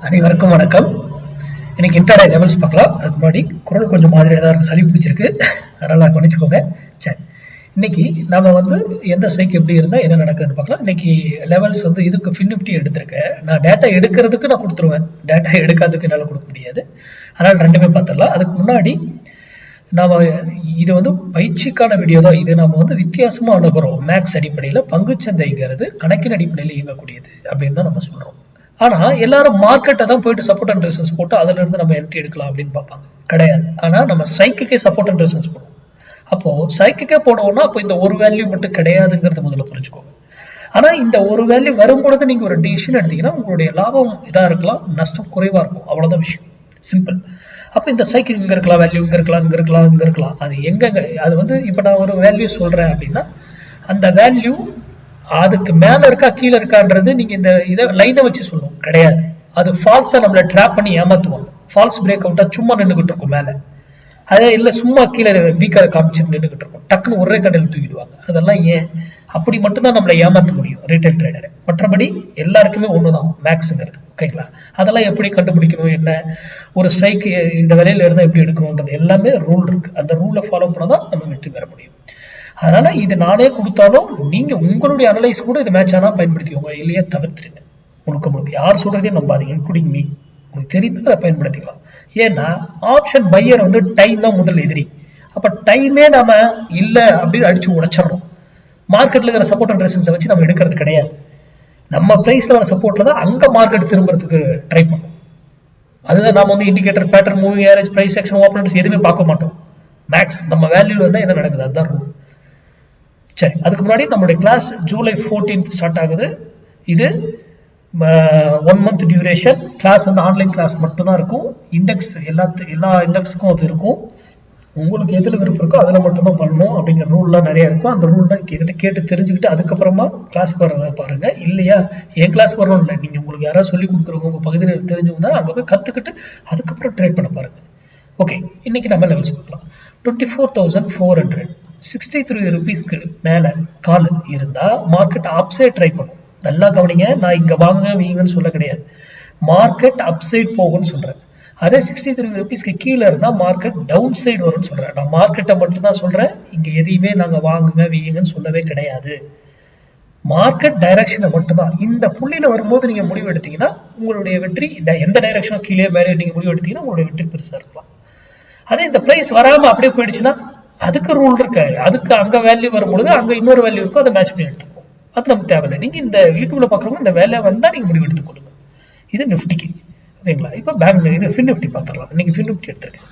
அனைவருக்கும் வணக்கம். இன்னைக்கு இன்ட்ராடே லெவல்ஸ் பார்க்கலாம். அதுக்கு முன்னாடி குரல் கொஞ்சம் மாதிரியாக தான் இருக்கு, சளி பிடிச்சிருக்கு, அதனால கவனிச்சுக்கோங்க. சரி, இன்னைக்கு நாம எந்த ஸ்ட்ரைக் எப்படி இருந்தால் என்ன நடக்குதுன்னு பார்க்கலாம். இன்னைக்கு லெவல்ஸ் இதுக்கு FinNifty எடுத்திருக்கேன். நான் டேட்டா எடுக்கிறதுக்கு நான் கொடுத்துருவேன், டேட்டா எடுக்காததுக்கு என்னால் கொடுக்க முடியாது. அதனால் ரெண்டுமே பார்த்துடலாம். அதுக்கு முன்னாடி நாம இது பயிற்சிக்கான வீடியோ தான். இது நம்ம வித்தியாசமா அணுகிறோம். மேக்ஸ் அடிப்படையில் பங்குச்சந்தைங்கிறது கணக்கின் அடிப்படையில் இயங்கக்கூடியது அப்படின்னு தான் நம்ம சொல்றோம். ஆனா எல்லாரும் மார்க்கெட்டை தான் போயிட்டு சப்போர்ட் அண்ட் ரெசிஸ்டன்ஸ் போட்டு அதுல இருந்து நம்ம என்ட்ரி எடுக்கலாம் அப்படின்னு பார்ப்பாங்க. கிடையாது. ஆனா நம்ம ஸ்ட்ரைக்குக்கே சப்போர்ட் அண்ட் ரெசிஸ்டன்ஸ் போடுவோம். அப்போ ஸ்ட்ரைக்குக்கே போடுவோம்னா அப்போ இந்த ஒரு வேல்யூ மட்டும் கிடையாதுங்கிறத முதல்ல புரிஞ்சுக்கோங்க. ஆனா இந்த ஒரு வேல்யூ வரும்பொழுது நீங்க ஒரு டிசிஷன் எடுத்தீங்கன்னா உங்களுடைய லாபம் இதா இருக்கலாம், நஷ்டம் குறைவா இருக்கும். அவ்வளவுதான் விஷயம், சிம்பிள். அப்ப இந்த சைக்கிள் இங்க இருக்கலாம், வேல்யூ இங்க இருக்கலாம், இங்க இருக்கலாம், இங்க இருக்கலாம். அது எங்க அது இப்ப நான் ஒரு வேல்யூ சொல்றேன் அப்படின்னா அந்த வேல்யூ அதுக்கு மேல இருக்கா கீழே இருக்கான்றது நீங்க இந்த இதை லைனை வச்சு சொல்லணும். கிடையாது, அது ஃபால்ஸா நம்மள ட்ராப் பண்ணி ஏமாத்துவாங்க. ஃபால்ஸ் பிரேக் அவுட்டா சும்மா நின்றுகிட்டு இருக்கும் மேல, அதே இல்ல சும்மா கீழே வீக்கரை காமிச்சுட்டு நின்றுகிட்டு இருக்கும், டக்குன்னு ஒரே கடையில் தூக்கிடுவாங்க. அதெல்லாம் ஏன் அப்படி மட்டும்தான் நம்மளை ஏமாத்த முடியும் ரீட்டைல் ட்ரேடரை. மற்றபடி எல்லாருக்குமே ஒண்ணுதான் மேக்ஸுங்கிறது. ஓகேங்களா? அதெல்லாம் எப்படி கண்டுபிடிக்கணும், என்ன ஒரு ஸ்ட்ரைக் இந்த விலையில இருந்தா எப்படி எடுக்கணும்ன்றது எல்லாமே ரூல் இருக்கு. அந்த ரூலை ஃபாலோ பண்ணாதான் நம்ம வெற்றி பெற முடியும். அதனால இது நானே கொடுத்தாலும் நீங்க உங்களுடைய அனலைஸ் கூட இது மேட்ச் ஆனா பயன்படுத்திக்கோங்க, இல்லையா தவிர்த்துருங்க. முழுக்க யார் சொல்றதையும் நம்பாதீங்க, இன்க்ளூடிங் மீ. உங்களுக்கு தெரிந்து அதை பயன்படுத்திக்கலாம். ஏன்னா ஆப்ஷன் பையர் டைம் தான் முதல் எதிரி. அப்ப டைமே நாம இல்ல அப்படின்னு அடிச்சு உடைச்சிடறோம். மார்க்கெட்ல இருக்கிற சப்போர்ட் அண்ட் ரெசிஸ்டன்ஸை வச்சு நம்ம எடுக்கிறது கிடையாது. நம்ம பிரைஸ்ல வர சப்போர்ட்ல தான் அங்க மார்க்கெட் திரும்புறதுக்கு ட்ரை பண்ணும். அதுதான் நாம indicator, pattern, moving average, price action, opinions எதுவுமே பார்க்க மாட்டோம். மேக்ஸ் நம்ம வேல்யூல இருந்தா என்ன நடக்குது அதுதான் ரூல். சரி, அதுக்கு முன்னாடி நம்மளுடைய கிளாஸ் ஜூலை 14th ஸ்டார்ட் ஆகுது. இது 1 month duration class. Online class மட்டும்தான் இருக்கும். இண்டெக்ஸ் எல்லா இண்டெக்ஸுக்கும் அது இருக்கும். உங்களுக்கு எதுல விருப்பம் இருக்கோ அதுல மட்டும்தான் பண்ணணும் அப்படிங்கிற ரூல்லாம் நிறைய இருக்கும். அந்த ரூல்லாம் கேட்டு தெரிஞ்சுக்கிட்டு அதுக்கப்புறமா கிளாஸ் வர்றத பாருங்க. இல்லையா என் கிளாஸ் வரணும் இல்லை, நீங்க உங்களுக்கு யாராவது சொல்லி கொடுக்குறவங்க உங்க பகுதியில் தெரிஞ்சவங்க தான் அங்க போய் கத்துக்கிட்டு அதுக்கப்புறம் ட்ரேட் பண்ண பாருங்க. ஓகே, இன்னைக்கு நம்ம லெவல்ஸ் பார்க்கலாம். 24,400 63 rupeesக்கு மேல கால் இருந்தா மார்க்கெட் அப்சைட் ட்ரை பண்ணும். நல்லா கவனிங்க, நான் இங்க வாங்க வீங்கன்னு சொல்ல கிடையாது, மார்க்கெட் அப்சைட் போகும்னு சொல்றேன். அதே 63 rupeesக்கு கீழே இருந்தா மார்க்கெட் டவுன் சைடு வரும்னு சொல்றேன். நான் மார்க்கெட்டை மட்டும் தான் சொல்றேன், இங்க எதையுமே நாங்க வாங்குங்க வீங்கன்னு சொல்லவே கிடையாது. மார்க்கெட் டைரக்ஷனை மட்டும்தான். இந்த புள்ளியில வரும்போது நீங்க முடிவு எடுத்தீங்கன்னா உங்களுடைய வெற்றி எந்த டைரக்ஷனும் கீழே மேலே நீங்க முடிவு எடுத்தீங்கன்னா உங்களுடைய வெற்றி பெருசா இருக்கலாம். அதே இந்த பிரைஸ் வராம அப்படியே போயிடுச்சுன்னா அதுக்கு ரூல் இருக்கு. அதுக்கு அங்க வேல்யூ வரும்பொழுது அங்க இன்னொரு வேல்யூ இருக்கும், அதை மேட்ச் பண்ணி எடுத்துக்கும். அது நமக்கு தேவையில்லை. நீங்க இந்த யூடியூப்ல பாக்குறவங்க இந்த வேலை வந்தா நீங்க முடிவு எடுத்துக்கொள்ளுங்க. இது நிஃப்டிக்கு. ஓகேங்களா? இப்ப பேங்க் இது FinNifty பார்த்துடலாம். இன்னைக்கு FinNifty எடுத்திருக்கேன்.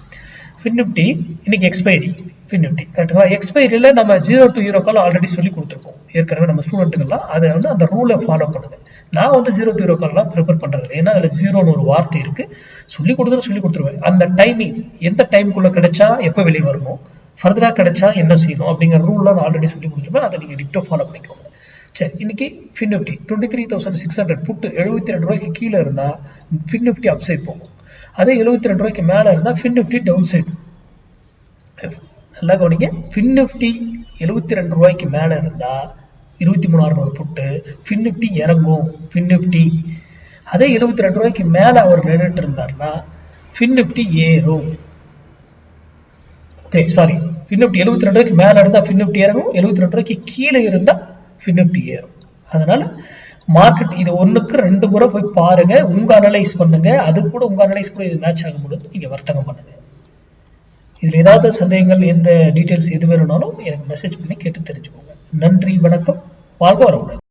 FinNifty இன்னைக்கு எக்ஸ்பைரி. FinNifty கரெக்டுங்களா? எக்ஸ்பைரியில நம்ம 0 to euro கால் ஆல்ரெடி சொல்லி கொடுத்துருக்கோம் ஏற்கனவே நம்ம ஸ்டூடெண்ட்டுங்கெல்லாம். அதை அந்த ரூலை ஃபாலோ பண்ணுங்க. நான் 0 to euro கால்லாம் ப்ரிப்பேர் பண்றது, ஏன்னா அதுல ஜீரோன்னு ஒரு வார்த்தை இருக்கு. சொல்லி கொடுத்துருவேன். அந்த டைமிங் எந்த டைமுக்குள்ள கிடைச்சா எப்ப வெளியே வரணும், ஃபர்தரா கிடைச்சா என்ன செய்யணும் அப்படிங்கிற ரூல்லாம் நான் ஆல்ரெடி சொல்லி கொடுத்துருப்பேன். அதை நீங்க டிக்டோ ஃபாலோ பண்ணிக்கோங்க. சரி, இன்னைக்கு FinNifty 23,600 புட்டு 72 ரூபாய்க்கு கீழே இருந்தா FinNifty அப்சைட் போகும். அதே 72 ரூபாய்க்கு மேல இருந்தா FinNifty டவுன் சைடு. நல்லா கவனிங்க, FinNifty 72 ரூபாய்க்கு மேல இருந்தா 23,600 புட்டு FinNifty இறங்கும். FinNifty அதே 72 ரூபாய்க்கு மேல அவர் நின்றுட்டு இருந்தாருன்னா FinNifty ஏறும். ஓகே, சாரி, FinNifty 72 ரூபாய்க்கு மேல இருந்தா FinNifty இறங்கும், 72 ரூபாய்க்கு கீழே இருந்தா FinNifty ஏறும். அதனால மார்க்கெட் இது 1க்கு 2 முறை போய் பாருங்க, உங்க அனலைஸ் பண்ணுங்க. அது கூட உங்க அனலைஸ் கூட இது மேட்ச் ஆகும் பொழுது நீங்க வர்த்தகம் பண்ணுங்க. இதுல ஏதாவது சந்தேகங்கள், எந்த டீடைல்ஸ் எது வேணும்னாலும் எனக்கு மெசேஜ் பண்ணி கேட்டு தெரிஞ்சுக்கோங்க. நன்றி, வணக்கம், வாழ்க வளமுடன்.